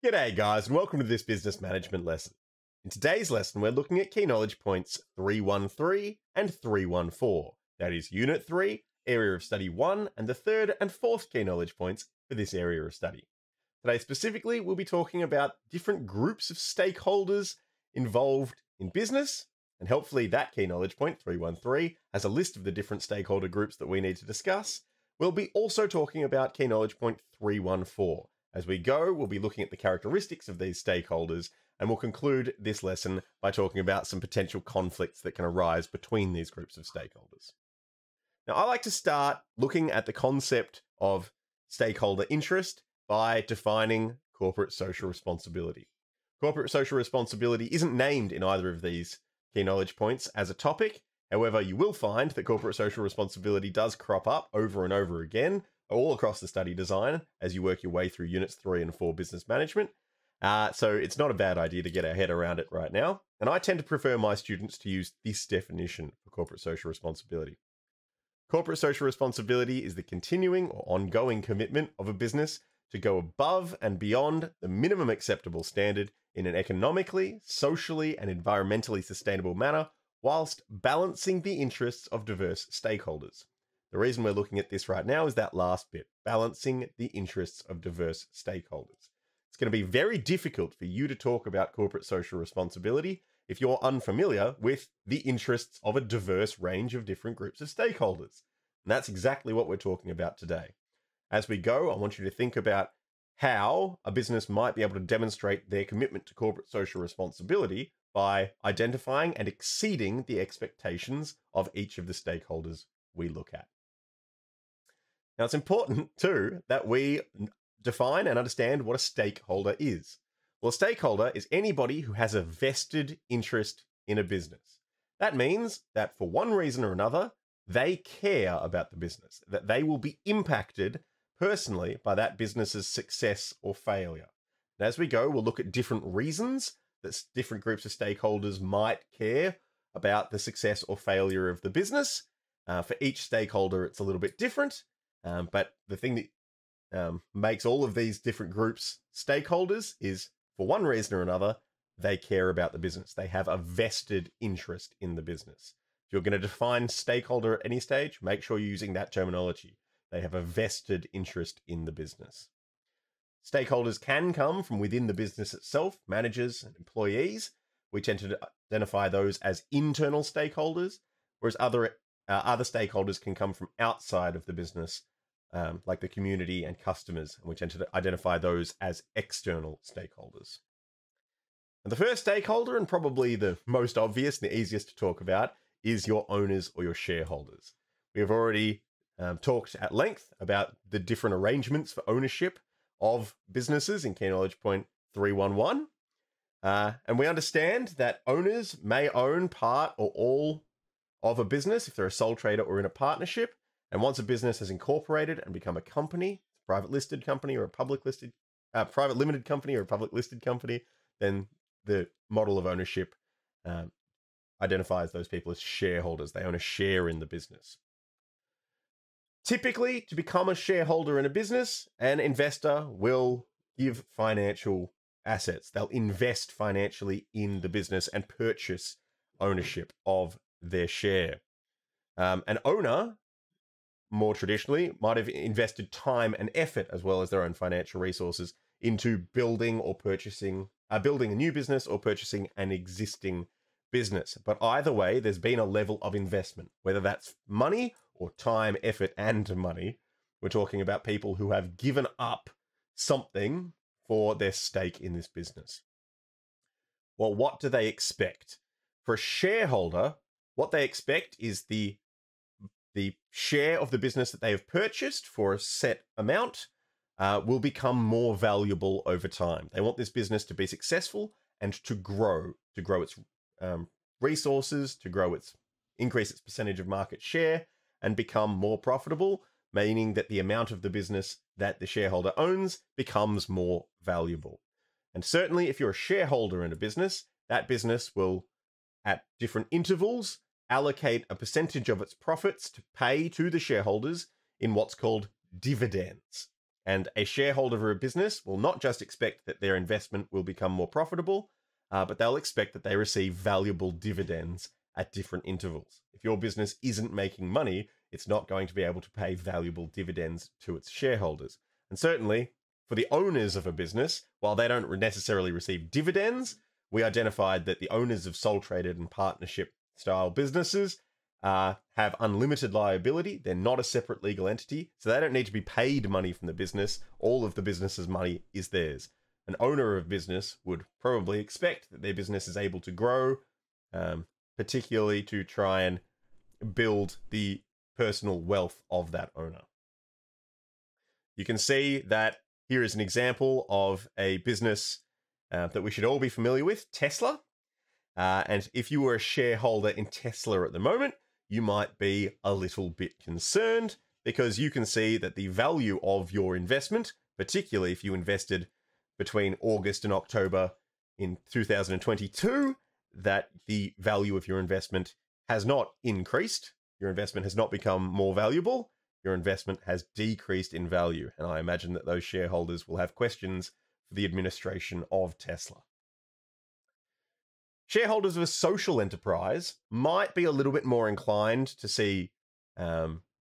G'day guys and welcome to this business management lesson. In today's lesson we're looking at key knowledge points 313 and 314. That is Unit 3, Area of Study 1 and the third and fourth key knowledge points for this area of study. Today specifically we'll be talking about different groups of stakeholders involved in business, and hopefully that key knowledge point 313 has a list of the different stakeholder groups that we need to discuss. We'll be also talking about key knowledge point 314. As we go, we'll be looking at the characteristics of these stakeholders, and we'll conclude this lesson by talking about some potential conflicts that can arise between these groups of stakeholders. Now, I like to start looking at the concept of stakeholder interest by defining corporate social responsibility. Corporate social responsibility isn't named in either of these key knowledge points as a topic. However, you will find that corporate social responsibility does crop up over and over again all across the study design as you work your way through Units 3 and 4 business management. So it's not a bad idea to get our head around it right now. And I tend to prefer my students to use this definition for corporate social responsibility. Corporate social responsibility is the continuing or ongoing commitment of a business to go above and beyond the minimum acceptable standard in an economically, socially, and environmentally sustainable manner, whilst balancing the interests of diverse stakeholders. The reason we're looking at this right now is that last bit, balancing the interests of diverse stakeholders. It's going to be very difficult for you to talk about corporate social responsibility if you're unfamiliar with the interests of a diverse range of different groups of stakeholders. And that's exactly what we're talking about today. As we go, I want you to think about how a business might be able to demonstrate their commitment to corporate social responsibility by identifying and exceeding the expectations of each of the stakeholders we look at. Now, it's important, too, that we define and understand what a stakeholder is. Well, a stakeholder is anybody who has a vested interest in a business. That means that for one reason or another, they care about the business, that they will be impacted personally by that business's success or failure. And as we go, we'll look at different reasons that different groups of stakeholders might care about the success or failure of the business. For each stakeholder, it's a little bit different. But the thing that makes all of these different groups stakeholders is, for one reason or another, they care about the business. They have a vested interest in the business. If you're going to define stakeholder at any stage, make sure you're using that terminology. They have a vested interest in the business. Stakeholders can come from within the business itself, managers and employees. We tend to identify those as internal stakeholders, whereas other stakeholders can come from outside of the business, like the community and customers, and we tend to identify those as external stakeholders. And the first stakeholder, and probably the most obvious and the easiest to talk about, is your owners or your shareholders. We have already talked at length about the different arrangements for ownership of businesses in key knowledge point 311. And we understand that owners may own part or all of a business if they're a sole trader or in a partnership. And once a business has incorporated and become a company, a private listed company or a private limited company or a public listed company, then the model of ownership identifies those people as shareholders. They own a share in the business. Typically, to become a shareholder in a business, an investor will give financial assets. They'll invest financially in the business and purchase ownership of their share. An owner, more traditionally, might have invested time and effort as well as their own financial resources into building or purchasing, building a new business or purchasing an existing business. But either way, there's been a level of investment, whether that's money or time, effort, and money. We're talking about people who have given up something for their stake in this business. Well, what do they expect? For a shareholder, what they expect is the share of the business that they have purchased for a set amount will become more valuable over time. They want this business to be successful and to grow its resources, to increase its percentage of market share and become more profitable, meaning that the amount of the business that the shareholder owns becomes more valuable. And certainly if you're a shareholder in a business, that business will, at different intervals, allocate a percentage of its profits to pay to the shareholders in what's called dividends. And a shareholder of a business will not just expect that their investment will become more profitable, but they'll expect that they receive valuable dividends at different intervals. If your business isn't making money, it's not going to be able to pay valuable dividends to its shareholders. And certainly, for the owners of a business, while they don't necessarily receive dividends, we identified that the owners of sole traded and partnership style businesses have unlimited liability. They're not a separate legal entity, so they don't need to be paid money from the business. All of the business's money is theirs. An owner of business would probably expect that their business is able to grow, particularly to try and build the personal wealth of that owner. You can see that here is an example of a business that we should all be familiar with, Tesla. And if you were a shareholder in Tesla at the moment, you might be a little bit concerned because you can see that the value of your investment, particularly if you invested between August and October in 2022, that the value of your investment has not increased. Your investment has not become more valuable. Your investment has decreased in value. And I imagine that those shareholders will have questions for the administration of Tesla. Shareholders of a social enterprise might be a little bit more inclined to see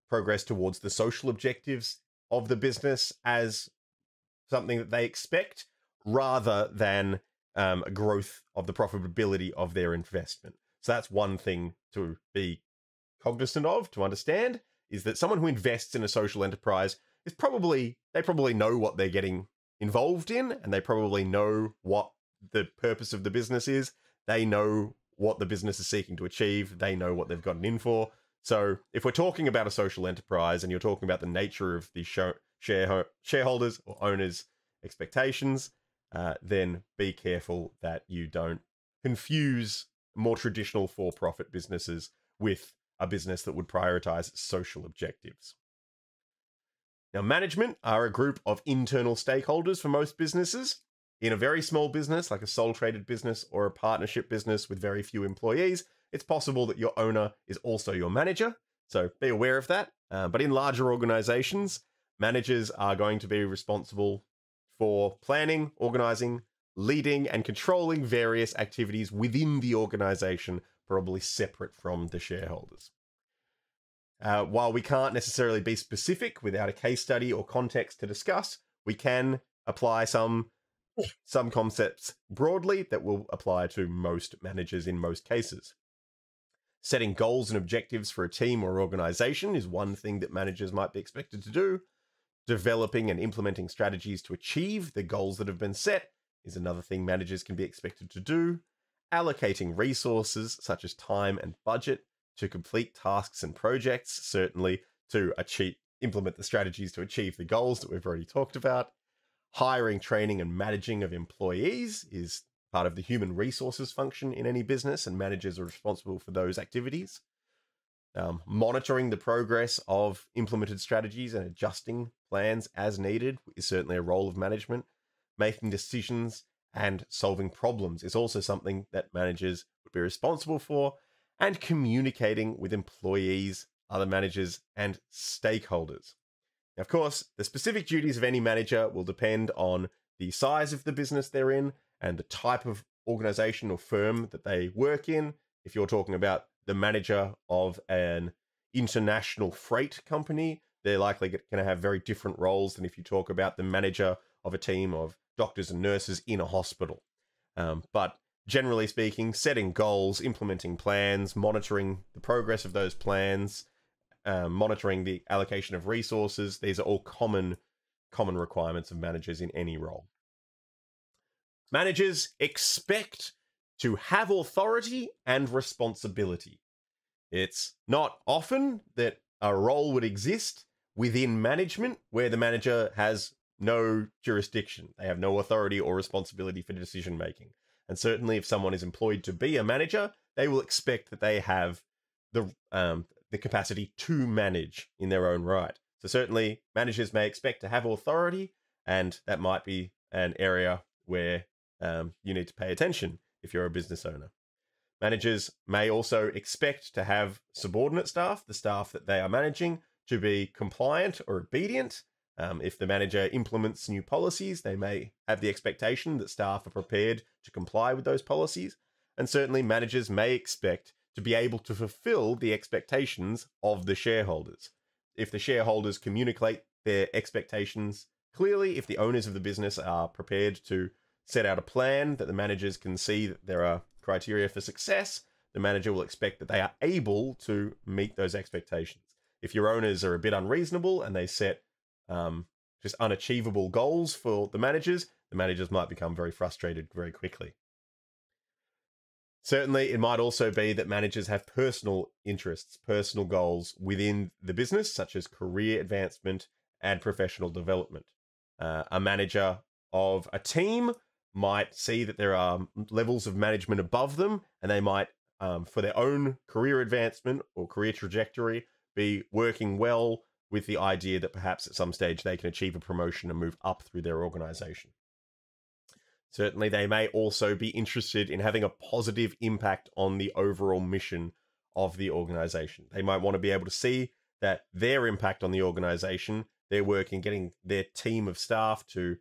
progress towards the social objectives of the business as something that they expect, rather than a growth of the profitability of their investment. So that's one thing to be cognizant of, to understand, is that someone who invests in a social enterprise is they probably know what they're getting involved in, and they probably know what the purpose of the business is. They know what the business is seeking to achieve. They know what they've gotten in for. So if we're talking about a social enterprise and you're talking about the nature of the shareholders or owners' expectations, then be careful that you don't confuse more traditional for-profit businesses with a business that would prioritize social objectives. Now, management are a group of internal stakeholders for most businesses. In a very small business, like a sole traded business or a partnership business with very few employees, it's possible that your owner is also your manager. So be aware of that. But in larger organizations, managers are going to be responsible for planning, organizing, leading, and controlling various activities within the organization, probably separate from the shareholders. While we can't necessarily be specific without a case study or context to discuss, we can apply some concepts broadly that will apply to most managers in most cases. Setting goals and objectives for a team or organization is one thing that managers might be expected to do. Developing and implementing strategies to achieve the goals that have been set is another thing managers can be expected to do. Allocating resources such as time and budget to complete tasks and projects, certainly to implement the strategies to achieve the goals that we've already talked about. Hiring, training, and managing of employees is part of the human resources function in any business, and managers are responsible for those activities. Monitoring the progress of implemented strategies and adjusting plans as needed is certainly a role of management. Making decisions and solving problems is also something that managers would be responsible for, and communicating with employees, other managers, and stakeholders. Now, of course, the specific duties of any manager will depend on the size of the business they're in and the type of organization or firm that they work in. If you're talking about the manager of an international freight company, they're likely going to have very different roles than if you talk about the manager of a team of doctors and nurses in a hospital. But generally speaking, setting goals, implementing plans, monitoring the progress of those plans, monitoring the allocation of resources, these are all common requirements of managers in any role. Managers expect to have authority and responsibility. It's not often that a role would exist within management where the manager has no jurisdiction. They have no authority or responsibility for decision making. And certainly if someone is employed to be a manager, they will expect that they have the capacity to manage in their own right. So certainly managers may expect to have authority, and that might be an area where you need to pay attention if you're a business owner. Managers may also expect to have subordinate staff, the staff that they are managing, to be compliant or obedient. If the manager implements new policies, they may have the expectation that staff are prepared to comply with those policies. And certainly managers may expect to be able to fulfill the expectations of the shareholders. If the shareholders communicate their expectations clearly, if the owners of the business are prepared to set out a plan that the managers can see that there are criteria for success, the manager will expect that they are able to meet those expectations. If your owners are a bit unreasonable and they set just unachievable goals for the managers might become very frustrated very quickly. Certainly, it might also be that managers have personal interests, personal goals within the business, such as career advancement and professional development. A manager of a team might see that there are levels of management above them, and they might, for their own career advancement or career trajectory, be working well with the idea that perhaps at some stage they can achieve a promotion and move up through their organization. Certainly, they may also be interested in having a positive impact on the overall mission of the organization. They might want to be able to see that their impact on the organization, their work in getting their team of staff to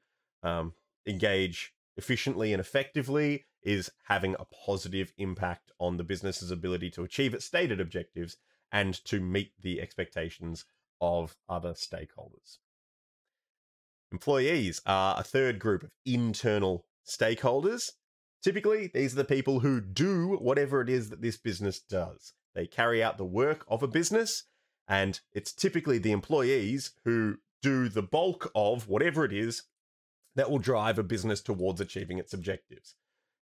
engage efficiently and effectively, is having a positive impact on the business's ability to achieve its stated objectives and to meet the expectations of other stakeholders. Employees are a third group of internal stakeholders. Typically, these are the people who do whatever it is that this business does. They carry out the work of a business, and it's typically the employees who do the bulk of whatever it is that will drive a business towards achieving its objectives.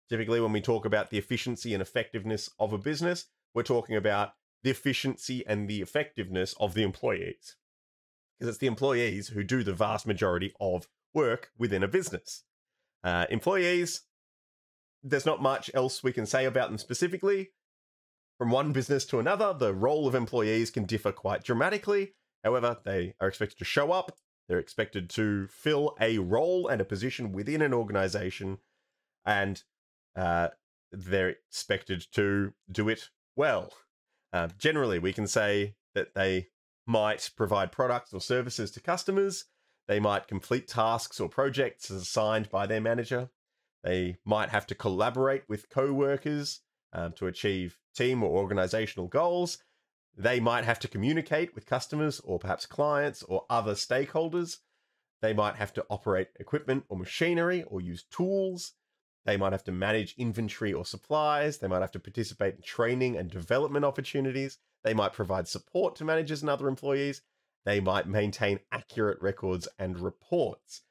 Typically, when we talk about the efficiency and effectiveness of a business, we're talking about the efficiency and the effectiveness of the employees. Because it's the employees who do the vast majority of work within a business. Employees, there's not much else we can say about them specifically. From one business to another, the role of employees can differ quite dramatically. However, they are expected to show up. They're expected to fill a role and a position within an organization, and they're expected to do it well. Generally, we can say that they might provide products or services to customers. They might complete tasks or projects as assigned by their manager. They might have to collaborate with co-workers to achieve team or organizational goals. They might have to communicate with customers or perhaps clients or other stakeholders. They might have to operate equipment or machinery or use tools. They might have to manage inventory or supplies. They might have to participate in training and development opportunities. They might provide support to managers and other employees. They might maintain accurate records and reports.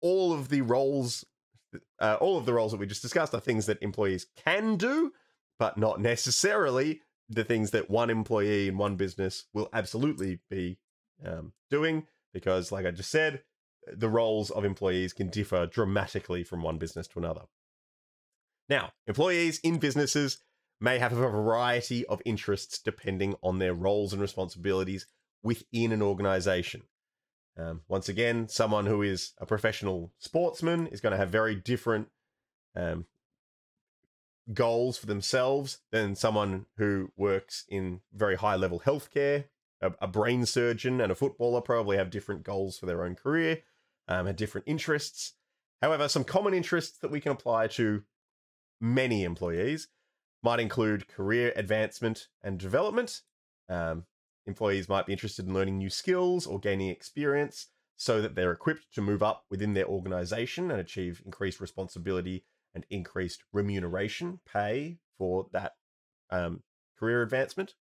All of the roles that we just discussed are things that employees can do, but not necessarily the things that one employee in one business will absolutely be doing, because, like I just said, the roles of employees can differ dramatically from one business to another. Now, employees in businesses may have a variety of interests depending on their roles and responsibilities within an organization. Once again, someone who is a professional sportsman is going to have very different goals for themselves than someone who works in very high-level healthcare. A brain surgeon and a footballer probably have different goals for their own career, have different interests. However, some common interests that we can apply to many employees might include career advancement and development. Employees might be interested in learning new skills or gaining experience so that they're equipped to move up within their organization and achieve increased responsibility and increased remuneration, pay for that career advancement.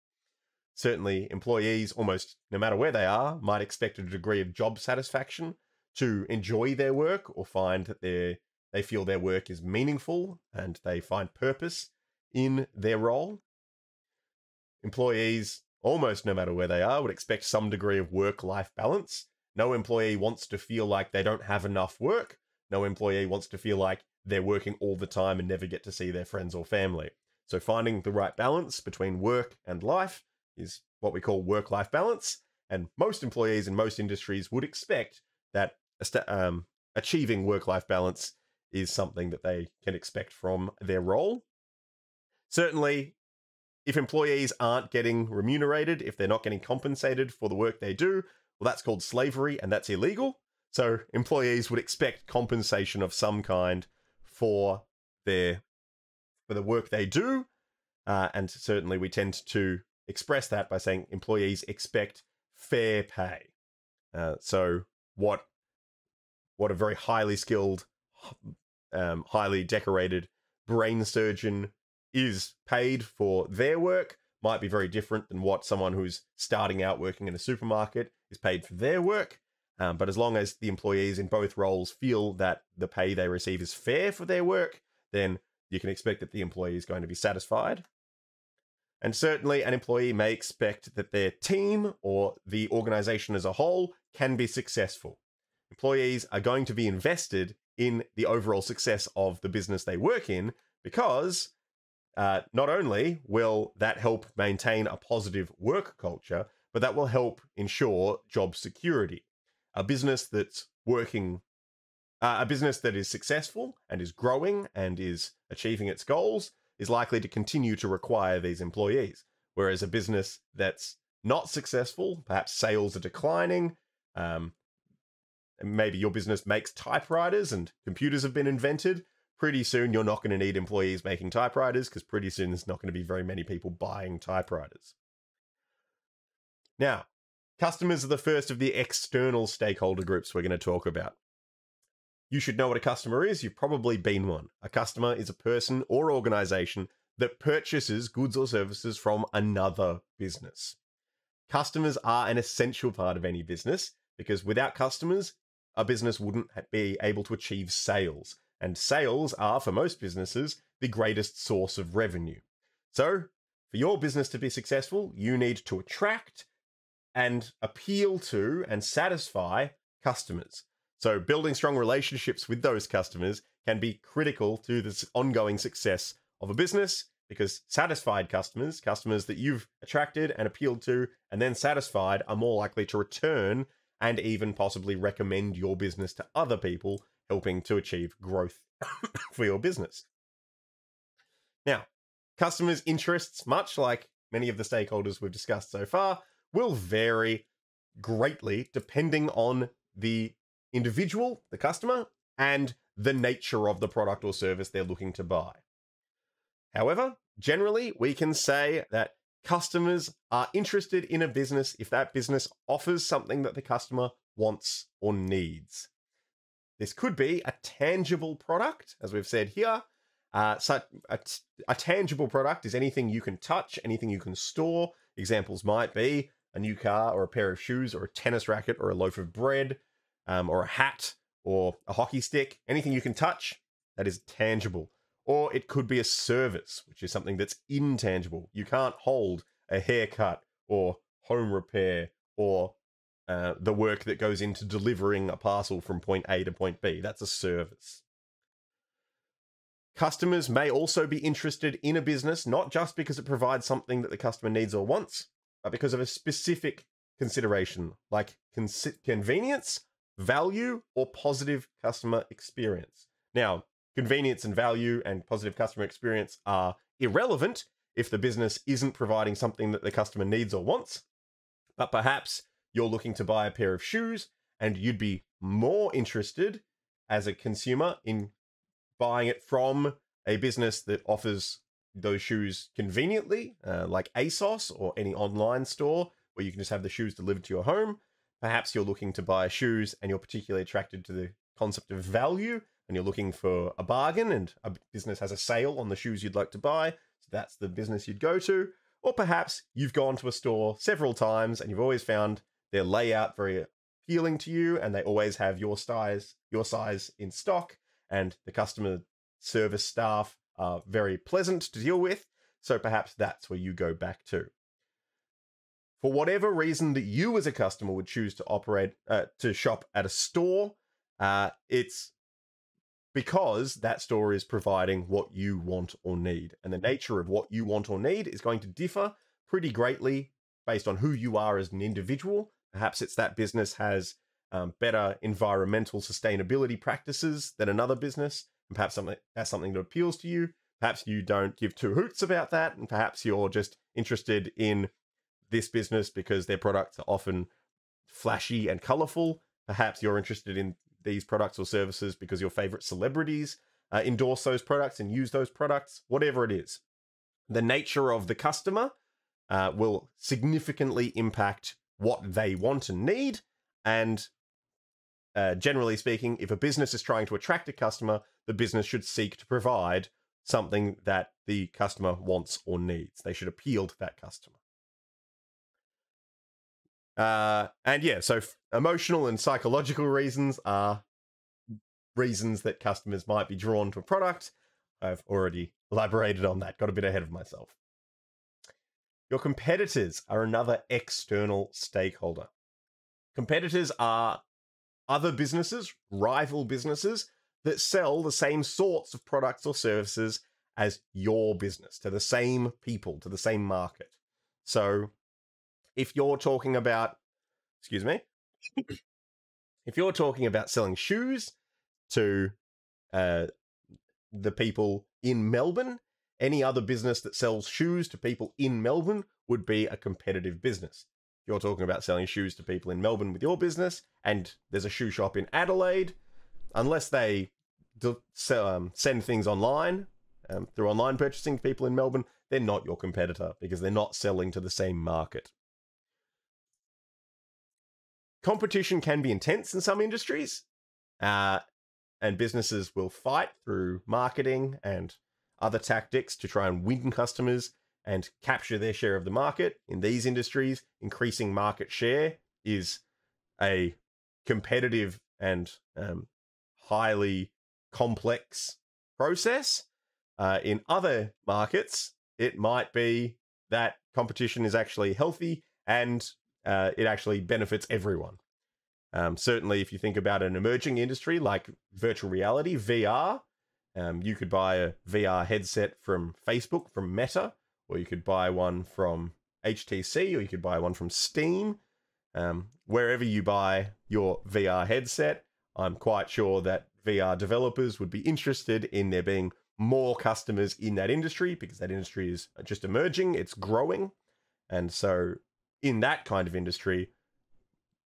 Certainly, employees, almost no matter where they are, might expect a degree of job satisfaction to enjoy their work or find that they feel their work is meaningful and they find purpose in their role. Employees, almost no matter where they are, would expect some degree of work-life balance. No employee wants to feel like they don't have enough work. No employee wants to feel like they're working all the time and never get to see their friends or family. So finding the right balance between work and life is what we call work-life balance. And most employees in most industries would expect that achieving work-life balance is something that they can expect from their role. Certainly, if employees aren't getting remunerated, if they're not getting compensated for the work they do, Well, that's called slavery and that's illegal. So employees would expect compensation of some kind for the work they do. And certainly we tend to express that by saying employees expect fair pay. So what a very highly skilled, highly decorated brain surgeon is paid for their work might be very different than what someone who's starting out working in a supermarket is paid for their work. But as long as the employees in both roles feel that the pay they receive is fair for their work, then you can expect that the employee is going to be satisfied. And certainly an employee may expect that their team or the organization as a whole can be successful. Employees are going to be invested in the overall success of the business they work in because not only will that help maintain a positive work culture, but that will help ensure job security. A business that's working, a business that is successful and is growing and is achieving its goals is likely to continue to require these employees. Whereas a business that's not successful, perhaps sales are declining, maybe your business makes typewriters and computers have been invented, pretty soon you're not going to need employees making typewriters because pretty soon there's not going to be very many people buying typewriters. Now, customers are the first of the external stakeholder groups we're going to talk about. You should know what a customer is. You've probably been one. A customer is a person or organization that purchases goods or services from another business. Customers are an essential part of any business because without customers, a business wouldn't be able to achieve sales. And sales are, for most businesses, the greatest source of revenue. So, for your business to be successful, you need to attract and appeal to and satisfy customers. So, building strong relationships with those customers can be critical to the ongoing success of a business because satisfied customers, customers that you've attracted and appealed to and then satisfied, are more likely to return and even possibly recommend your business to other people, helping to achieve growth for your business. Now, customers' interests, much like many of the stakeholders we've discussed so far, will vary greatly depending on the individual, the customer, and the nature of the product or service they're looking to buy. However, generally, we can say that customers are interested in a business if that business offers something that the customer wants or needs. This could be a tangible product, as we've said here. So a tangible product is anything you can touch, anything you can store. Examples might be a new car or a pair of shoes or a tennis racket or a loaf of bread or a hat or a hockey stick. Anything you can touch, that is tangible. Or it could be a service, which is something that's intangible. You can't hold a haircut or home repair or the work that goes into delivering a parcel from point A to point B. That's a service. Customers may also be interested in a business, not just because it provides something that the customer needs or wants, but because of a specific consideration, like convenience, value, or positive customer experience. Now, convenience and value and positive customer experience are irrelevant if the business isn't providing something that the customer needs or wants, but perhaps you're looking to buy a pair of shoes and you'd be more interested as a consumer in buying it from a business that offers those shoes conveniently, like ASOS or any online store where you can just have the shoes delivered to your home. Perhaps you're looking to buy shoes and you're particularly attracted to the concept of value and you're looking for a bargain and a business has a sale on the shoes you'd like to buy. So that's the business you'd go to. Or perhaps you've gone to a store several times and you've always found their layout very appealing to you and they always have your size in stock and the customer service staff are very pleasant to deal with. So perhaps that's where you go back to. For whatever reason that you as a customer would choose to shop at a store, it's because that store is providing what you want or need. And the nature of what you want or need is going to differ pretty greatly based on who you are as an individual. Perhaps it's that business has better environmental sustainability practices than another business. And perhaps that's something that appeals to you. Perhaps you don't give two hoots about that. And perhaps you're just interested in this business because their products are often flashy and colorful. Perhaps you're interested in these products or services because your favorite celebrities endorse those products and use those products, whatever it is. The nature of the customer will significantly impact what they want and need. And generally speaking, if a business is trying to attract a customer, the business should seek to provide something that the customer wants or needs. They should appeal to that customer. And yeah, so emotional and psychological reasons are reasons that customers might be drawn to a product. I've already elaborated on that, got a bit ahead of myself. Your competitors are another external stakeholder. Competitors are other businesses, rival businesses, that sell the same sorts of products or services as your business, to the same people, to the same market. So if you're talking about, if you're talking about selling shoes to the people in Melbourne, any other business that sells shoes to people in Melbourne would be a competitive business. If you're talking about selling shoes to people in Melbourne with your business, and there's a shoe shop in Adelaide, unless they send things online, through online purchasing to people in Melbourne, they're not your competitor because they're not selling to the same market. Competition can be intense in some industries, and businesses will fight through marketing and other tactics to try and win customers and capture their share of the market. In these industries, increasing market share is a competitive and highly complex process. In other markets, it might be that competition is actually healthy and it actually benefits everyone. Certainly, if you think about an emerging industry like virtual reality, VR, you could buy a VR headset from Facebook, from Meta, or you could buy one from HTC, or you could buy one from Steam. Wherever you buy your VR headset, I'm quite sure that VR developers would be interested in there being more customers in that industry because that industry is just emerging, it's growing. And so in that kind of industry,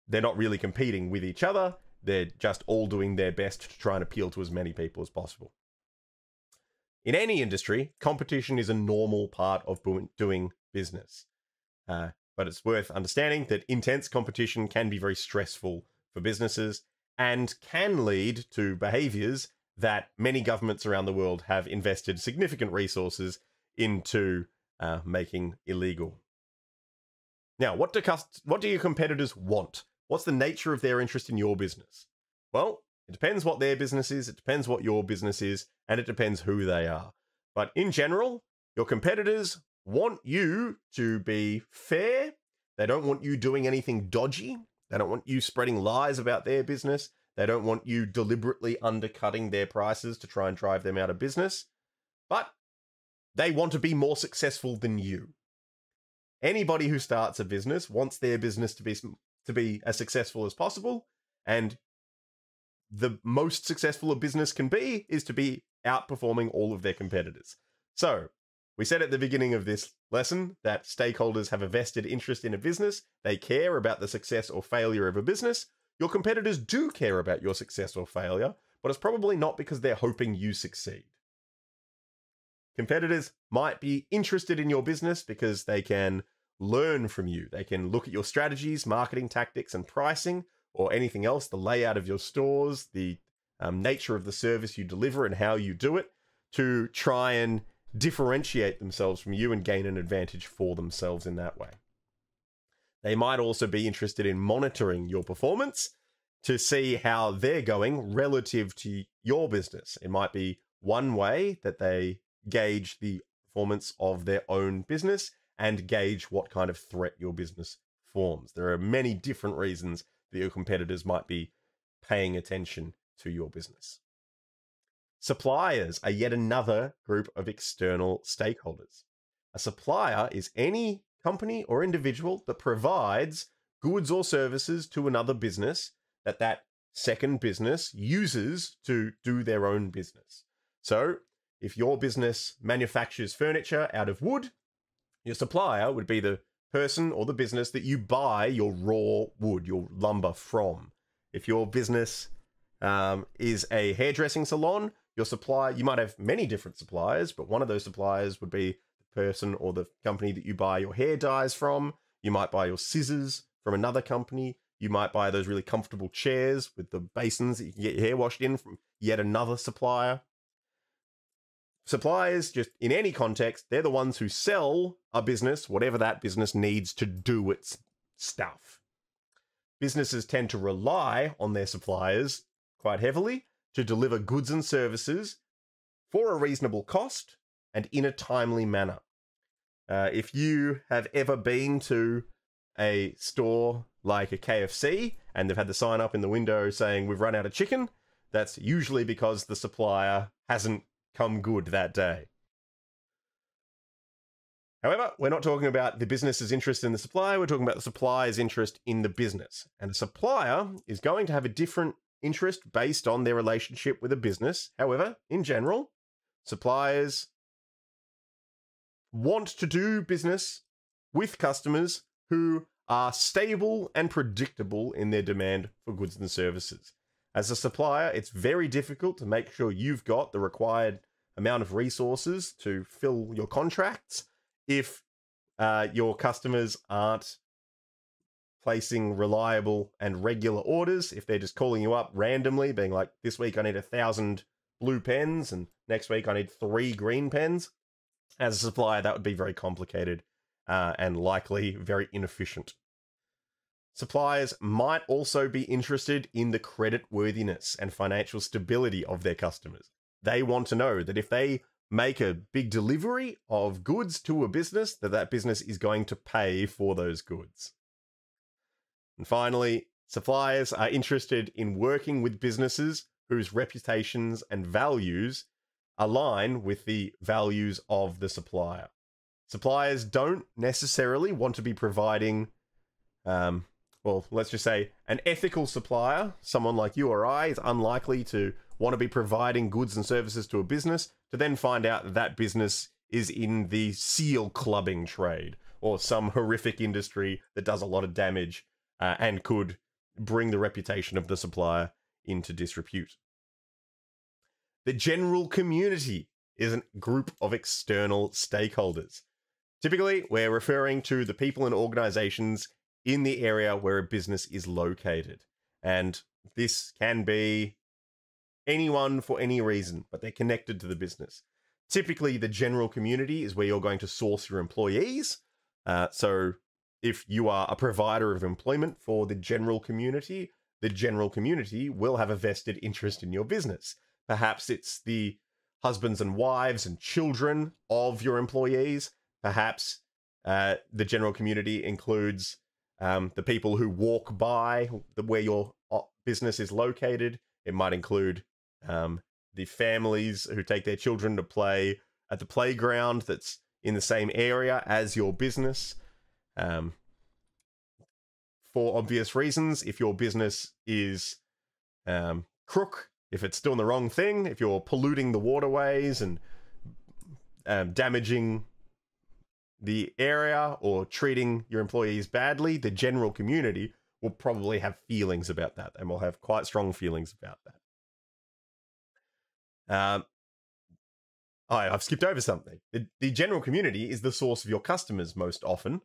they're not really competing with each other. They're just all doing their best to try and appeal to as many people as possible. In any industry, competition is a normal part of doing business. But it's worth understanding that intense competition can be very stressful for businesses and can lead to behaviors that many governments around the world have invested significant resources into making illegal. Now, what do your competitors want? What's the nature of their interest in your business? Well, it depends what their business is, it depends what your business is, and it depends who they are. But in general, your competitors want you to be fair. They don't want you doing anything dodgy. They don't want you spreading lies about their business. They don't want you deliberately undercutting their prices to try and drive them out of business. But they want to be more successful than you. Anybody who starts a business wants their business to be as successful as possible, and the most successful a business can be is to be outperforming all of their competitors. So, we said at the beginning of this lesson that stakeholders have a vested interest in a business. They care about the success or failure of a business. Your competitors do care about your success or failure, but it's probably not because they're hoping you succeed. Competitors might be interested in your business because they can learn from you. They can look at your strategies, marketing tactics, and pricing, or anything else, the layout of your stores, the nature of the service you deliver and how you do it, to try and differentiate themselves from you and gain an advantage for themselves in that way. They might also be interested in monitoring your performance to see how they're going relative to your business. It might be one way that they gauge the performance of their own business and gauge what kind of threat your business forms. There are many different reasons that your competitors might be paying attention to your business. Suppliers are yet another group of external stakeholders. A supplier is any company or individual that provides goods or services to another business that second business uses to do their own business. So if your business manufactures furniture out of wood, your supplier would be the person or the business that you buy your raw wood, your lumber from. If your business is a hairdressing salon, your supplier, you might have many different suppliers, but one of those suppliers would be the person or the company that you buy your hair dyes from. You might buy your scissors from another company. You might buy those really comfortable chairs with the basins that you can get your hair washed in from yet another supplier. Suppliers, just in any context, they're the ones who sell a business, whatever that business needs to do its stuff. Businesses tend to rely on their suppliers quite heavily to deliver goods and services for a reasonable cost and in a timely manner. If you have ever been to a store like a KFC and they've had the sign up in the window saying we've run out of chicken, that's usually because the supplier hasn't come good that day. However, we're not talking about the business's interest in the supplier, we're talking about the supplier's interest in the business. And the supplier is going to have a different interest based on their relationship with a business. However, in general, suppliers want to do business with customers who are stable and predictable in their demand for goods and services. As a supplier, it's very difficult to make sure you've got the required amount of resources to fill your contracts if your customers aren't placing reliable and regular orders, if they're just calling you up randomly, being like, this week I need 1,000 blue pens and next week I need 3 green pens. As a supplier, that would be very complicated and likely very inefficient. Suppliers might also be interested in the credit worthiness and financial stability of their customers. They want to know that if they make a big delivery of goods to a business, that business is going to pay for those goods. And finally, suppliers are interested in working with businesses whose reputations and values align with the values of the supplier. Suppliers don't necessarily want to be providing, well, let's just say an ethical supplier, someone like you or I, is unlikely to want to be providing goods and services to a business to then find out that business is in the seal clubbing trade or some horrific industry that does a lot of damage and could bring the reputation of the supplier into disrepute. The general community is a group of external stakeholders. Typically, we're referring to the people and organizations in the area where a business is located. And this can be anyone for any reason, but they're connected to the business. Typically, the general community is where you're going to source your employees. So if you are a provider of employment for the general community will have a vested interest in your business. Perhaps it's the husbands and wives and children of your employees. Perhaps the general community includes the people who walk by where your business is located. It might include the families who take their children to play at the playground that's in the same area as your business. For obvious reasons, if your business is crook, if it's doing the wrong thing, if you're polluting the waterways and damaging the area or treating your employees badly, the general community will probably have feelings about that and will have quite strong feelings about that. I've skipped over something. The general community is the source of your customers most often.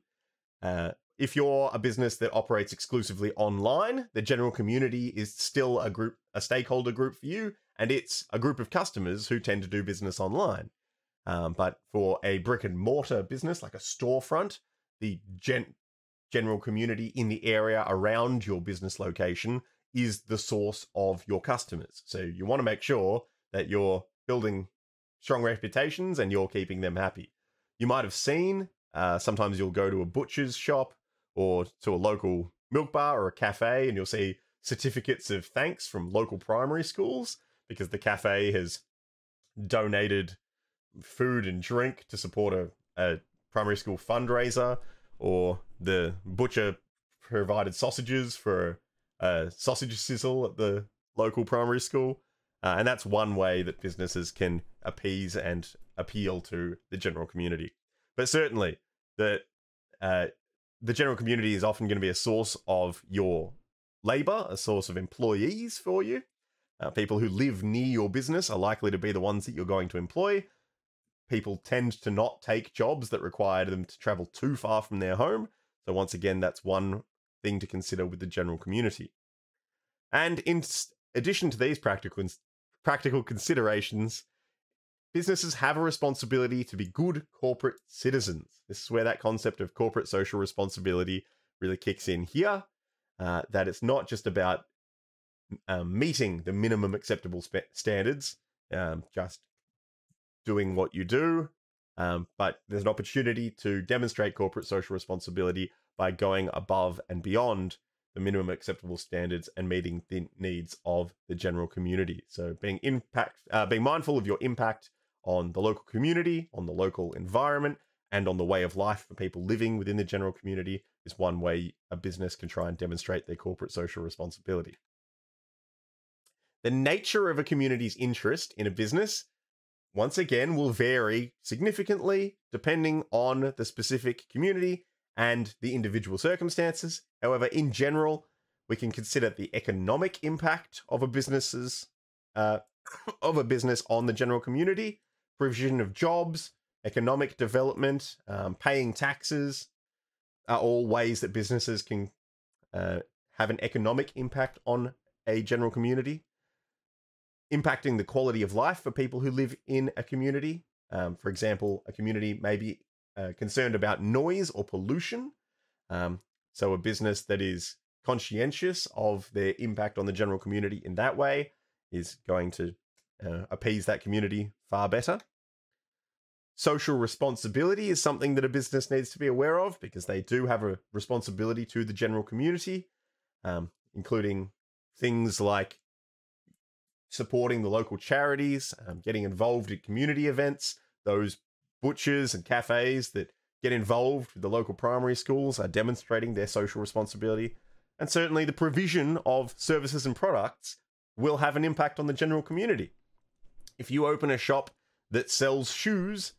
If you're a business that operates exclusively online, the general community is still a stakeholder group for you, and it's a group of customers who tend to do business online. But for a brick and mortar business like a storefront, the general community in the area around your business location is the source of your customers. So you want to make sure that you're building strong reputations and you're keeping them happy. You might have seen, sometimes you'll go to a butcher's shop or to a local milk bar or a cafe and you'll see certificates of thanks from local primary schools because the cafe has donated food and drink to support a primary school fundraiser, or the butcher provided sausages for a sausage sizzle at the local primary school. And that's one way that businesses can appease and appeal to the general community. But certainly, the general community is often going to be a source of your labor, a source of employees for you. People who live near your business are likely to be the ones that you're going to employ. People tend to not take jobs that require them to travel too far from their home. So once again, that's one thing to consider with the general community. And in addition to these practical considerations, businesses have a responsibility to be good corporate citizens. This is where that concept of corporate social responsibility really kicks in here, that it's not just about meeting the minimum acceptable standards, just doing what you do, but there's an opportunity to demonstrate corporate social responsibility by going above and beyond the minimum acceptable standards and meeting the needs of the general community. So being mindful of your impact on the local community, on the local environment, and on the way of life for people living within the general community is one way a business can try and demonstrate their corporate social responsibility. The nature of a community's interest in a business, once again, will vary significantly depending on the specific community and the individual circumstances. However, in general, we can consider the economic impact of a business on the general community, provision of jobs, economic development, paying taxes, are all ways that businesses can have an economic impact on a general community. Impacting the quality of life for people who live in a community. For example, a community may be concerned about noise or pollution. So a business that is conscientious of their impact on the general community in that way is going to appease that community far better. Social responsibility is something that a business needs to be aware of because they do have a responsibility to the general community, including things like supporting the local charities, getting involved in community events. Those butchers and cafes that get involved with the local primary schools are demonstrating their social responsibility. And certainly the provision of services and products will have an impact on the general community. If you open a shop that sells shoes,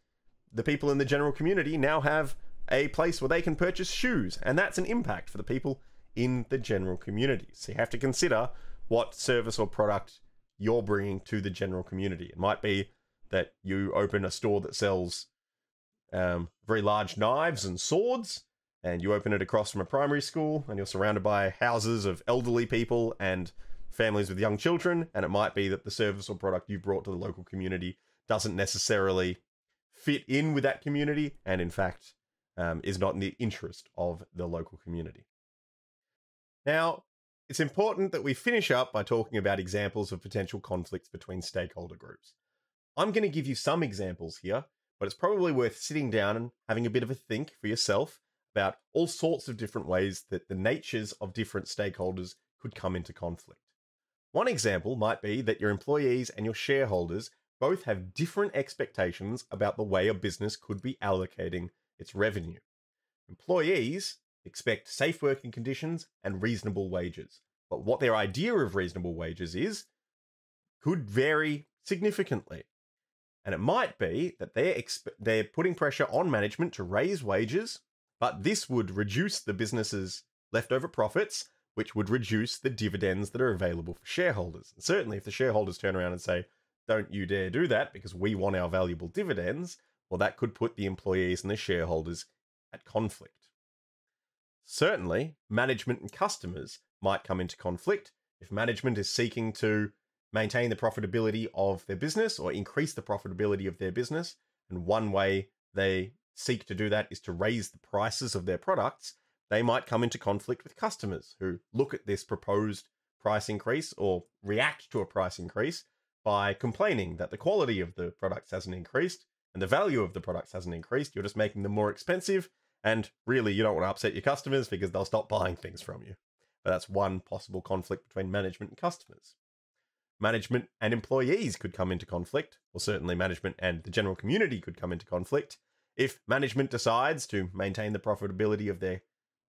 the people in the general community now have a place where they can purchase shoes, and that's an impact for the people in the general community. So you have to consider what service or product you're bringing to the general community. It might be that you open a store that sells very large knives and swords, and you open it across from a primary school, and you're surrounded by houses of elderly people and families with young children, and it might be that the service or product you brought to the local community doesn't necessarily fit in with that community, and in fact is not in the interest of the local community. Now, it's important that we finish up by talking about examples of potential conflicts between stakeholder groups. I'm going to give you some examples here, but it's probably worth sitting down and having a bit of a think for yourself about all sorts of different ways that the natures of different stakeholders could come into conflict. One example might be that your employees and your shareholders both have different expectations about the way a business could be allocating its revenue. Employees expect safe working conditions and reasonable wages, but what their idea of reasonable wages is could vary significantly. And it might be that they're putting pressure on management to raise wages, but this would reduce the business's leftover profits, which would reduce the dividends that are available for shareholders. And certainly if the shareholders turn around and say, don't you dare do that because we want our valuable dividends, well, that could put the employees and the shareholders at conflict. Certainly, management and customers might come into conflict if management is seeking to maintain the profitability of their business or increase the profitability of their business. And one way they seek to do that is to raise the prices of their products. They might come into conflict with customers who look at this proposed price increase or react to a price increase by complaining that the quality of the products hasn't increased and the value of the products hasn't increased. You're just making them more expensive. And really, you don't want to upset your customers because they'll stop buying things from you. But that's one possible conflict between management and customers. Management and employees could come into conflict, or certainly management and the general community could come into conflict if management decides to maintain the profitability of their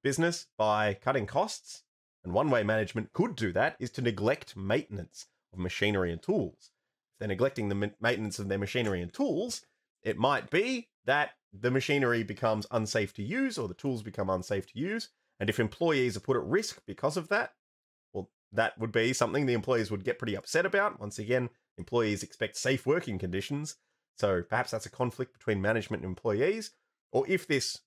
business by cutting costs. And one way management could do that is to neglect maintenance of machinery and tools. If they're neglecting the maintenance of their machinery and tools, it might be that the machinery becomes unsafe to use or the tools become unsafe to use, and if employees are put at risk because of that, well, that would be something the employees would get pretty upset about. Once again, employees expect safe working conditions, so perhaps that's a conflict between management and employees. Or if this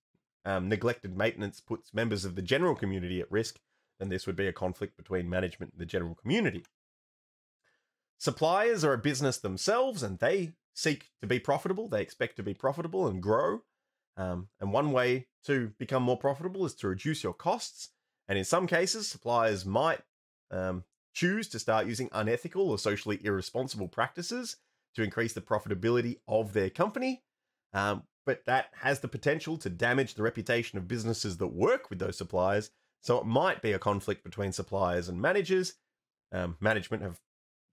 neglected maintenance puts members of the general community at risk, then this would be a conflict between management and the general community. Suppliers are a business themselves, and they seek to be profitable. They expect to be profitable and grow. And one way to become more profitable is to reduce your costs. And in some cases, suppliers might choose to start using unethical or socially irresponsible practices to increase the profitability of their company. But that has the potential to damage the reputation of businesses that work with those suppliers. So it might be a conflict between suppliers and managers. Management have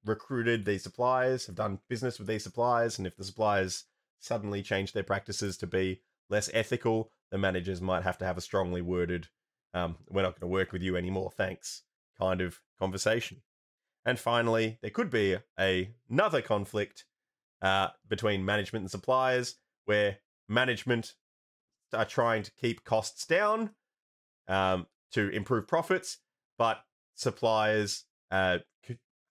recruited these suppliers, have done business with these suppliers, and if the suppliers suddenly change their practices to be less ethical, the managers might have to have a strongly worded, we're not going to work with you anymore, thanks, kind of conversation. And finally, there could be another conflict between management and suppliers, where management are trying to keep costs down to improve profits, but suppliers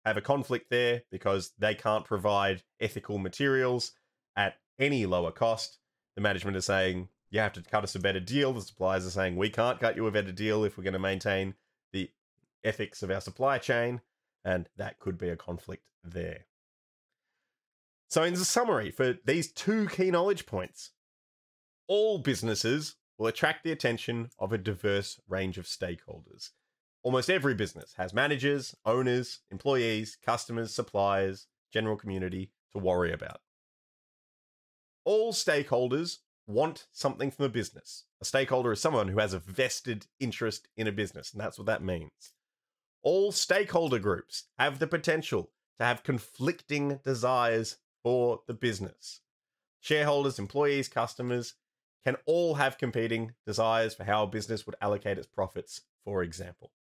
have a conflict there because they can't provide ethical materials at any lower cost. The management is saying, you have to cut us a better deal. The suppliers are saying, we can't cut you a better deal if we're going to maintain the ethics of our supply chain. And that could be a conflict there. So in the summary, for these two key knowledge points, all businesses will attract the attention of a diverse range of stakeholders. Almost every business has managers, owners, employees, customers, suppliers, general community to worry about. All stakeholders want something from a business. A stakeholder is someone who has a vested interest in a business, and that's what that means. All stakeholder groups have the potential to have conflicting desires for the business. Shareholders, employees, customers can all have competing desires for how a business would allocate its profits, for example.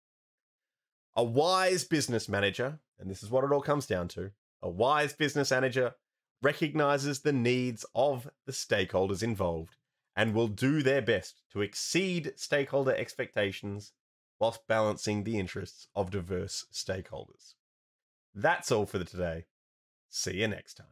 A wise business manager, and this is what it all comes down to, a wise business manager recognizes the needs of the stakeholders involved and will do their best to exceed stakeholder expectations whilst balancing the interests of diverse stakeholders. That's all for today. See you next time.